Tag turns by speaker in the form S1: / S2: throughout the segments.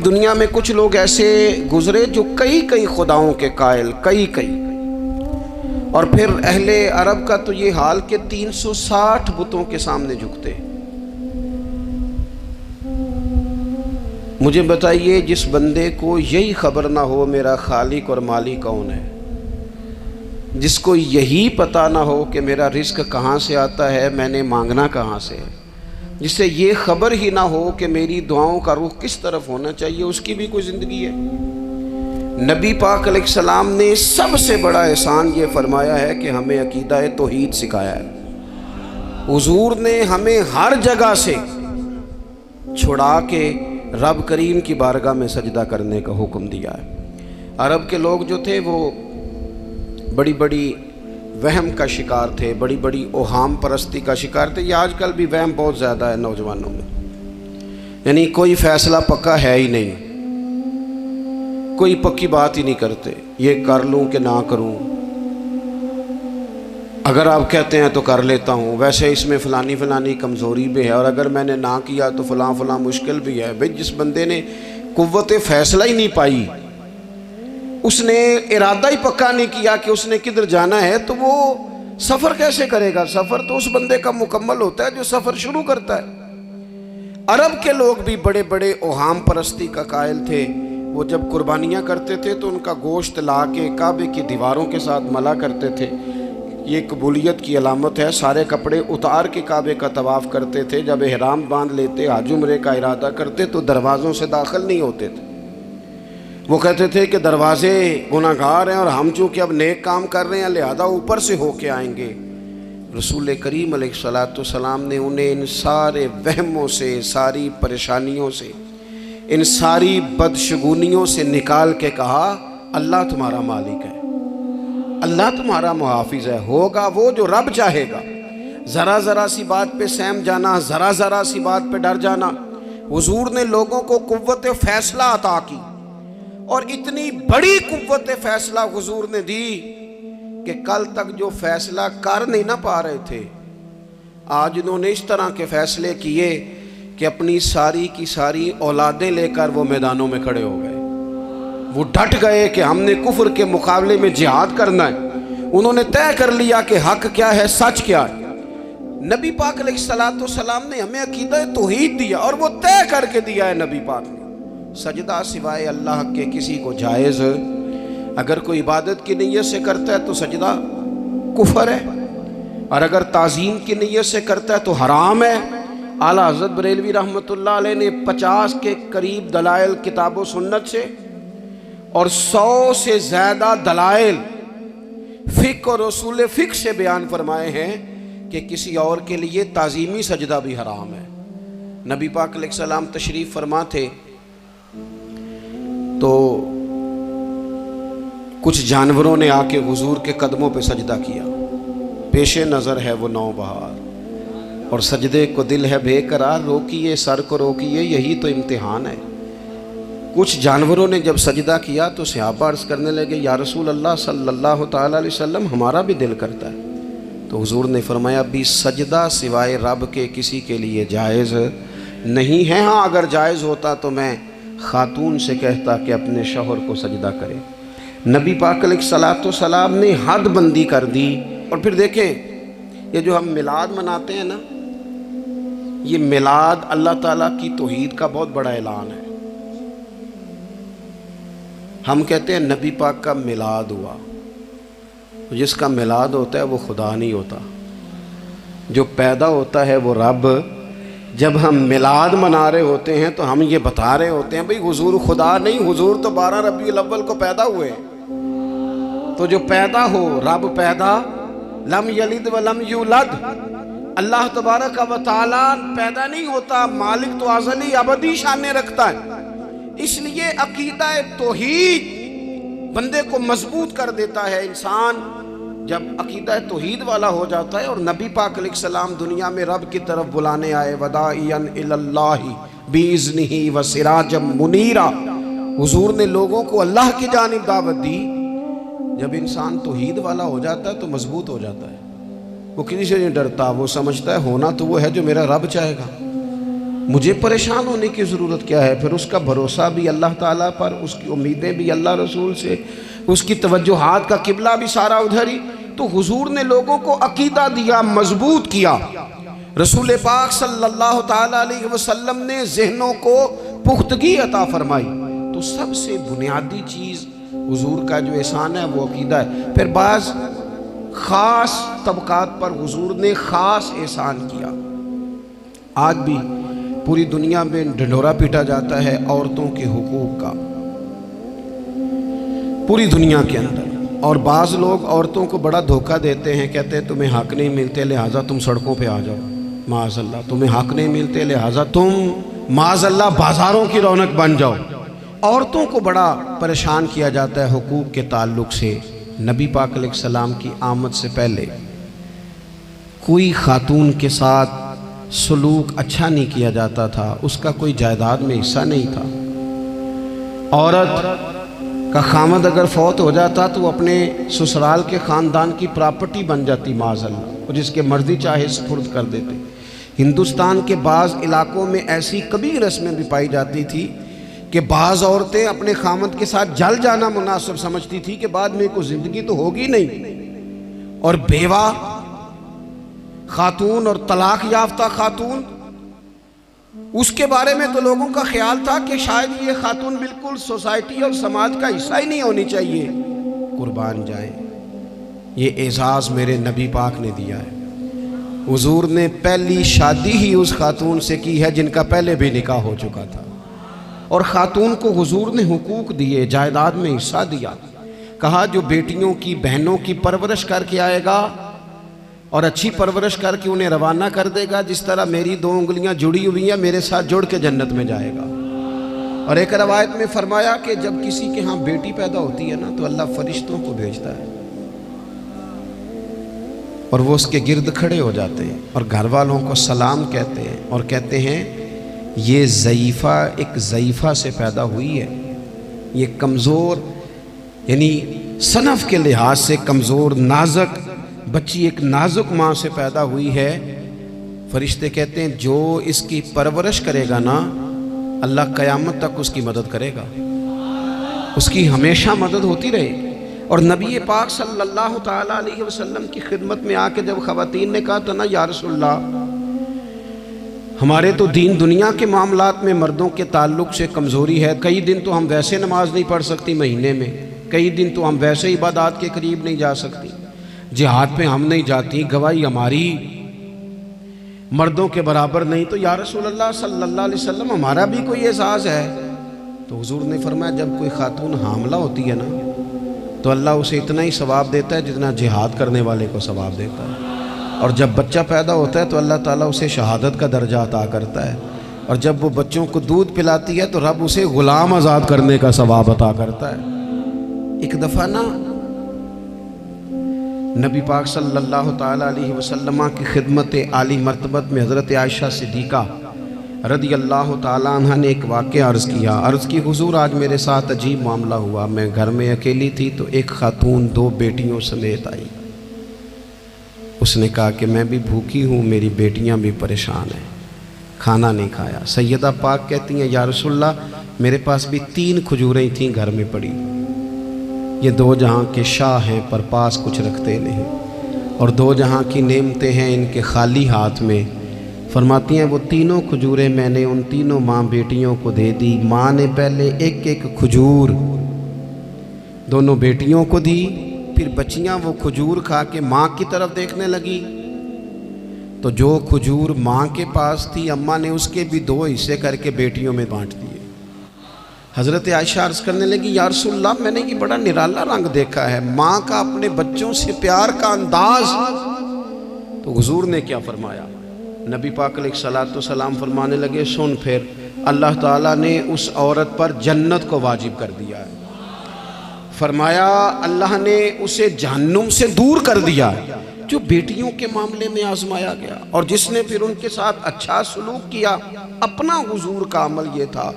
S1: دنیا میں کچھ لوگ ایسے گزرے جو کئی خداؤں کے قائل، کئی اور پھر اہل عرب کا تو یہ حال کہ 360 بتوں کے سامنے جھکتے۔ مجھے بتائیے، جس بندے کو یہی خبر نہ ہو میرا خالق اور مالک کون ہے، جس کو یہی پتہ نہ ہو کہ میرا رزق کہاں سے آتا ہے، میں نے مانگنا کہاں سے ہے، جسے یہ خبر ہی نہ ہو کہ میری دعاؤں کا رخ کس طرف ہونا چاہیے، اس کی بھی کوئی زندگی ہے؟ نبی پاک علیہ السلام نے سب سے بڑا احسان یہ فرمایا ہے کہ ہمیں عقیدہ توحید سکھایا ہے۔ حضور نے ہمیں ہر جگہ سے چھڑا کے رب کریم کی بارگاہ میں سجدہ کرنے کا حکم دیا ہے۔ عرب کے لوگ جو تھے وہ بڑی وہم کا شکار تھے، بڑی اوہام پرستی کا شکار تھے۔ یہ آج کل بھی وہم بہت زیادہ ہے نوجوانوں میں، یعنی کوئی فیصلہ پکا ہے ہی نہیں، کوئی پکی بات ہی نہیں کرتے، یہ کر لوں کہ نہ کروں، اگر آپ کہتے ہیں تو کر لیتا ہوں، ویسے اس میں فلانی کمزوری بھی ہے، اور اگر میں نے نہ کیا تو فلاں مشکل بھی ہے۔ بھئی جس بندے نے قوت فیصلہ ہی نہیں پائی، اس نے ارادہ ہی پکا نہیں کیا کہ اس نے کدھر جانا ہے، تو وہ سفر کیسے کرے گا؟ سفر تو اس بندے کا مکمل ہوتا ہے جو سفر شروع کرتا ہے۔ عرب کے لوگ بھی بڑے اوہام پرستی کا قائل تھے۔ وہ جب قربانیاں کرتے تھے تو ان کا گوشت لا کے کعبے کی دیواروں کے ساتھ ملا کرتے تھے، یہ قبولیت کی علامت ہے۔ سارے کپڑے اتار کے کعبے کا طواف کرتے تھے۔ جب احرام باندھ لیتے، حج عمرے کا ارادہ کرتے تو دروازوں سے داخل نہیں ہوتے تھے۔ وہ کہتے تھے کہ دروازے گناہگار ہیں اور ہم چونکہ اب نیک کام کر رہے ہیں لہذا اوپر سے ہو کے آئیں گے۔ رسول کریم علیہ السلام نے انہیں ان سارے وہموں سے، ساری پریشانیوں سے، ان ساری بدشگونیوں سے نکال کے کہا، اللہ تمہارا مالک ہے، اللہ تمہارا محافظ ہے، ہوگا وہ جو رب چاہے گا۔ ذرا سی بات پہ سہم جانا، ذرا سی بات پہ ڈر جانا۔ حضور نے لوگوں کو قوت فیصلہ عطا کی، اور اتنی بڑی قوت فیصلہ حضور نے دی کہ کل تک جو فیصلہ کر نہیں نہ پا رہے تھے، آج انہوں نے اس طرح کے فیصلے کیے کہ اپنی ساری کی ساری اولادیں لے کر وہ میدانوں میں کھڑے ہو گئے۔ وہ ڈٹ گئے کہ ہم نے کفر کے مقابلے میں جہاد کرنا ہے۔ انہوں نے طے کر لیا کہ حق کیا ہے، سچ کیا ہے۔ نبی پاک علیہ السلام نے ہمیں عقیدہ توحید دیا، اور وہ طے کر کے دیا ہے نبی پاک نے، سجدہ سوائے اللہ کے کسی کو جائز، اگر کوئی عبادت کی نیت سے کرتا ہے تو سجدہ کفر ہے، اور اگر تعظیم کی نیت سے کرتا ہے تو حرام ہے۔ اعلیٰ حضرت بریلوی رحمۃ اللہ علیہ نے 50 کے قریب دلائل کتاب و سنت سے، اور 100 سے زیادہ دلائل فقہ اور اصول فقہ سے بیان فرمائے ہیں کہ کسی اور کے لیے تعظیمی سجدہ بھی حرام ہے۔ نبی پاک علیہ السلام تشریف فرما تھے تو کچھ جانوروں نے آ کے حضور کے قدموں پہ سجدہ کیا، پیش نظر ہے وہ نوبہار، اور سجدے کو دل ہے بے قرار، روکیے سر کو روکیے، یہی تو امتحان ہے۔ کچھ جانوروں نے جب سجدہ کیا تو صحابہ عرض کرنے لگے، یا رسول اللہ صلی اللہ تعالیٰ علیہ وسلم ہمارا بھی دل کرتا ہے۔ تو حضور نے فرمایا، بھی سجدہ سوائے رب کے کسی کے لیے جائز نہیں ہے۔ ہاں اگر جائز ہوتا تو میں خاتون سے کہتا کہ اپنے شوہر کو سجدہ کرے۔ نبی پاک علیہ السلام نے حد بندی کر دی۔ اور پھر دیکھیں، یہ جو ہم میلاد مناتے ہیں نا، یہ میلاد اللہ تعالیٰ کی توحید کا بہت بڑا اعلان ہے۔ ہم کہتے ہیں نبی پاک کا میلاد ہوا، جس کا میلاد ہوتا ہے وہ خدا نہیں ہوتا، جو پیدا ہوتا ہے وہ رب۔ جب ہم میلاد منا رہے ہوتے ہیں تو ہم یہ بتا رہے ہوتے ہیں بھئی حضور خدا نہیں، حضور تو 12 ربیع الاول کو پیدا ہوئے۔ تو جو پیدا ہو، رب پیدا، لم یلد ولم یولد، اللہ تبارک و تعالی پیدا نہیں ہوتا، مالک تو ازلی ابدی شانیں رکھتا ہے۔ اس لیے عقیدہ توحید بندے کو مضبوط کر دیتا ہے۔ انسان جب عقیدہ توحید والا ہو جاتا ہے، اور نبی پاک علیہ السلام دنیا میں رب کی طرف بلانے آئے، وداعیا الی اللہ باذنہ وسراجا منیرا، حضور نے لوگوں کو اللہ کی جانب دعوت دی۔ جب انسان توحید والا ہو جاتا ہے تو مضبوط ہو جاتا ہے، وہ کسی سے نہیں ڈرتا، وہ سمجھتا ہے ہونا تو وہ ہے جو میرا رب چاہے گا، مجھے پریشان ہونے کی ضرورت کیا ہے؟ پھر اس کا بھروسہ بھی اللہ تعالیٰ پر، اس کی امیدیں بھی اللہ رسول سے، اس کی توجہات کا قبلہ بھی سارا ادھر ہی۔ تو حضور نے لوگوں کو عقیدہ دیا، مضبوط کیا۔ رسول پاک صلی اللہ تعالیٰ علیہ وسلم نے ذہنوں کو پختگی عطا فرمائی۔ تو سب سے بنیادی چیز حضور کا جو احسان ہے وہ عقیدہ ہے۔ پھر بعض خاص طبقات پر حضور نے خاص احسان کیا۔ آج بھی پوری دنیا میں ڈھنڈورا پیٹا جاتا ہے عورتوں کے حقوق کا، پوری دنیا کے اندر، اور بعض لوگ عورتوں کو بڑا دھوکہ دیتے ہیں، کہتے ہیں تمہیں حق نہیں ملتے لہٰذا تم سڑکوں پہ آ جاؤ، معاذ اللہ، تمہیں حق نہیں ملتے لہٰذا تم معاذ اللہ بازاروں کی رونق بن جاؤ۔ عورتوں کو بڑا پریشان کیا جاتا ہے حقوق کے تعلق سے۔ نبی پاک علیہ السلام کی آمد سے پہلے کوئی خاتون کے ساتھ سلوک اچھا نہیں کیا جاتا تھا، اس کا کوئی جائیداد میں حصہ نہیں تھا۔ عورت کا خامد اگر فوت ہو جاتا تو وہ اپنے سسرال کے خاندان کی پراپرٹی بن جاتی معاذ اللہ، اور جس کے مرضی چاہے سپرد کر دیتے۔ ہندوستان کے بعض علاقوں میں ایسی کبھی رسمیں بھی پائی جاتی تھی کہ بعض عورتیں اپنے خامد کے ساتھ جل جانا مناسب سمجھتی تھی کہ بعد میں کوئی زندگی تو ہوگی نہیں، اور بیوہ خاتون اور طلاق یافتہ خاتون، اس کے بارے میں تو لوگوں کا خیال تھا کہ شاید یہ خاتون بالکل سوسائٹی اور سماج کا حصہ ہی نہیں ہونی چاہیے۔ قربان جائیں، یہ اعزاز میرے نبی پاک نے دیا ہے۔ حضور نے پہلی شادی ہی اس خاتون سے کی ہے جن کا پہلے بھی نکاح ہو چکا تھا، اور خاتون کو حضور نے حقوق دیے، جائیداد میں حصہ دیا۔ کہا جو بیٹیوں کی بہنوں کی پرورش کر کے آئے گا اور اچھی پرورش کر کے انہیں روانہ کر دے گا، جس طرح میری 2 انگلیاں جڑی ہوئی ہیں میرے ساتھ جڑ کے جنت میں جائے گا۔ اور ایک روایت میں فرمایا کہ جب کسی کے ہاں بیٹی پیدا ہوتی ہے نا تو اللہ فرشتوں کو بھیجتا ہے، اور وہ اس کے گرد کھڑے ہو جاتے ہیں اور گھر والوں کو سلام کہتے ہیں، اور کہتے ہیں یہ ضعیفہ ایک ضعیفہ سے پیدا ہوئی ہے، یہ کمزور، یعنی صنف کے لحاظ سے کمزور نازک بچی ایک نازک ماں سے پیدا ہوئی ہے۔ فرشتے کہتے ہیں جو اس کی پرورش کرے گا نا اللہ قیامت تک اس کی مدد کرے گا، اس کی ہمیشہ مدد ہوتی رہے گی۔ اور نبی پاک صلی اللہ تعالیٰ علیہ وسلم کی خدمت میں آ کے جب خواتین نے کہا تھا نا یا رسول اللہ ہمارے تو دین دنیا کے معاملات میں مردوں کے تعلق سے کمزوری ہے، کئی دن تو ہم ویسے نماز نہیں پڑھ سکتی مہینے میں، کئی دن تو ہم ویسے عبادات کے قریب نہیں جا سکتی، جہاد پہ ہم نہیں جاتی، گواہی ہماری مردوں کے برابر نہیں، تو یا رسول اللہ صلی اللہ علیہ وسلم ہمارا بھی کوئی اعزاز ہے؟ تو حضور نے فرمایا جب کوئی خاتون حاملہ ہوتی ہے نا تو اللہ اسے اتنا ہی ثواب دیتا ہے جتنا جہاد کرنے والے کو ثواب دیتا ہے، اور جب بچہ پیدا ہوتا ہے تو اللہ تعالیٰ اسے شہادت کا درجہ عطا کرتا ہے، اور جب وہ بچوں کو دودھ پلاتی ہے تو رب اسے غلام آزاد کرنے کا ثواب عطا کرتا ہے۔ ایک دفعہ نا نبی پاک صلی اللہ تعالیٰ علیہ وسلم کی خدمت عالی مرتبت میں حضرت عائشہ صدیقہ رضی اللہ تعالیٰ عنہ نے ایک واقعہ عرض کیا۔ عرض کی حضور آج میرے ساتھ عجیب معاملہ ہوا، میں گھر میں اکیلی تھی تو ایک خاتون 2 بیٹیوں سمیت آئی، اس نے کہا کہ میں بھی بھوکی ہوں، میری بیٹیاں بھی پریشان ہیں، کھانا نہیں کھایا۔ سیدہ پاک کہتی ہیں یا رسول اللہ میرے پاس بھی 3 کھجوریں تھیں گھر میں پڑی، یہ 2 جہاں کے شاہ ہیں پر پاس کچھ رکھتے نہیں، اور 2 جہاں کی نعمتیں ہیں ان کے خالی ہاتھ میں۔ فرماتی ہیں وہ 3 کھجوریں میں نے ان 3 ماں بیٹیوں کو دے دی، ماں نے پہلے ایک کھجور دونوں بیٹیوں کو دی، پھر بچیاں وہ کھجور کھا کے ماں کی طرف دیکھنے لگی تو جو کھجور ماں کے پاس تھی اماں نے اس کے بھی 2 حصے کر کے بیٹیوں میں بانٹ دیے۔ حضرت عائشہ عرض کرنے لگی یا رسول اللہ میں نے یہ بڑا نرالا رنگ دیکھا ہے، ماں کا اپنے بچوں سے پیار کا انداز۔ تو حضور نے کیا فرمایا؟ نبی پاک علیہ الصلوۃ والسلام فرمانے لگے سن پھر اللہ تعالیٰ نے اس عورت پر جنت کو واجب کر دیا ہے، فرمایا اللہ نے اسے جہنم سے دور کر دیا جو بیٹیوں کے معاملے میں آزمایا گیا، اور جس نے پھر ان کے ساتھ اچھا سلوک کیا۔ اپنا حضور کا عمل یہ تھا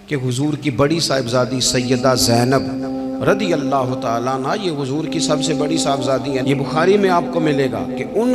S1: کہ حضور کی بڑی صاحبزادی سیدہ زینب رضی اللہ تعالیٰ عنہ، یہ حضور کی سب سے بڑی صاحبزادی ہیں، یہ بخاری میں آپ کو ملے گا کہ ان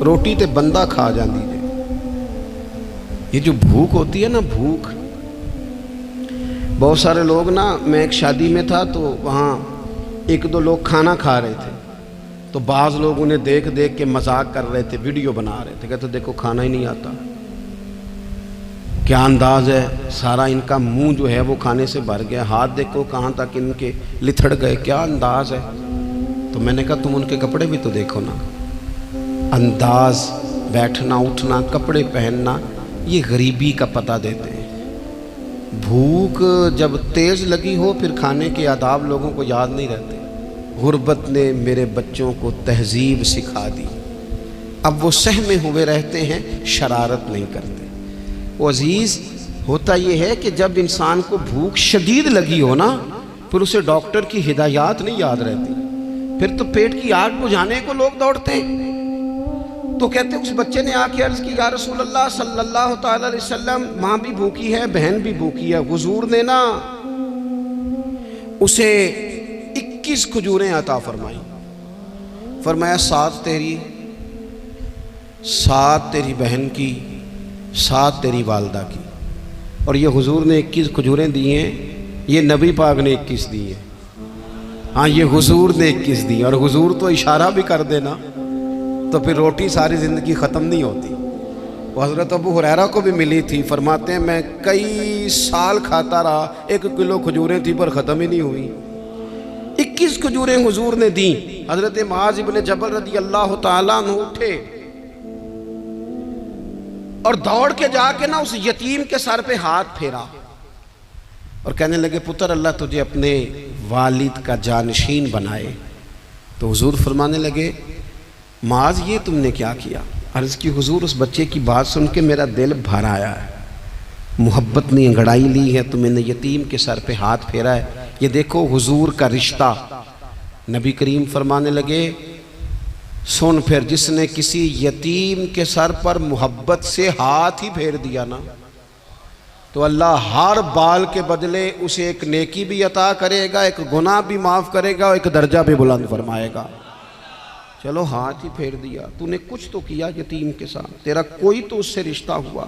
S1: روٹی تے بندہ کھا جاندی جے. یہ جو بھوک ہوتی ہے نا، بھوک، بہت سارے لوگ نا، میں ایک شادی میں تھا تو وہاں ایک دو لوگ کھانا کھا رہے تھے، تو بعض لوگ انہیں دیکھ دیکھ کے مذاق کر رہے تھے، ویڈیو بنا رہے تھے، کہتے دیکھو کھانا ہی نہیں آتا، کیا انداز ہے، سارا ان کا منہ جو ہے وہ کھانے سے بھر گیا، ہاتھ دیکھو کہاں تک ان کے لتھڑ گئے، کیا انداز ہے. تو میں نے کہا تم ان کے کپڑے بھی تو دیکھو نا، انداز، بیٹھنا اٹھنا، کپڑے پہننا، یہ غریبی کا پتہ دیتے ہیں. بھوک جب تیز لگی ہو پھر کھانے کے آداب لوگوں کو یاد نہیں رہتے. غربت نے میرے بچوں کو تہذیب سکھا دی، اب وہ سہمے ہوئے رہتے ہیں، شرارت نہیں کرتے. وہ عزیز، ہوتا یہ ہے کہ جب انسان کو بھوک شدید لگی ہو نا، پھر اسے ڈاکٹر کی ہدایات نہیں یاد رہتی، پھر تو پیٹ کی آگ بجھانے کو لوگ دوڑتے ہیں. تو کہتے اس بچے نے آ کے عرض کی، یا رسول اللہ صلی اللہ تعالی علیہ وسلم، ماں بھی بھوکی ہے، بہن بھی بھوکی ہے. حضور نے نا اسے 21 کھجوریں عطا فرمائی. فرمایا 7 تیری، 7 تیری بہن کی، 7 تیری والدہ کی. اور یہ حضور نے 21 کھجوریں دی ہیں، یہ نبی پاک نے 21 دی ہیں. ہاں، یہ حضور نے 21 دی، اور حضور تو اشارہ بھی کر دینا تو پھر روٹی ساری زندگی ختم نہیں ہوتی. وہ حضرت ابو ہریرہ کو بھی ملی تھی، فرماتے ہیں میں کئی سال کھاتا رہا، 1 کلو کھجوریں تھی پر ختم ہی نہیں ہوئی. 21 کھجوریں حضور نے دیں. حضرت معاذ ابن جبل رضی اللہ تعالیٰ عنہ اٹھے اور دوڑ کے جا کے نا اس یتیم کے سر پہ ہاتھ پھیرا اور کہنے لگے، پتر اللہ تجھے اپنے والد کا جانشین بنائے. تو حضور فرمانے لگے، معاذ یہ تم نے کیا کیا؟ عرض کی، حضور اس بچے کی بات سن کے میرا دل بھر آیا ہے، محبت نے انگڑائی لی ہے تو میں نے یتیم کے سر پہ ہاتھ پھیرا ہے. یہ دیکھو حضور کا رشتہ. نبی کریم فرمانے لگے، سن پھر، جس نے کسی یتیم کے سر پر محبت سے ہاتھ ہی پھیر دیا نا، تو اللہ ہر بال کے بدلے اسے ایک نیکی بھی عطا کرے گا، ایک گناہ بھی معاف کرے گا، اور ایک درجہ بھی بلند فرمائے گا. چلو ہاتھ ہی پھیر دیا، تو نے کچھ تو کیا یتیم کے ساتھ، تیرا کوئی تو اس سے رشتہ ہوا.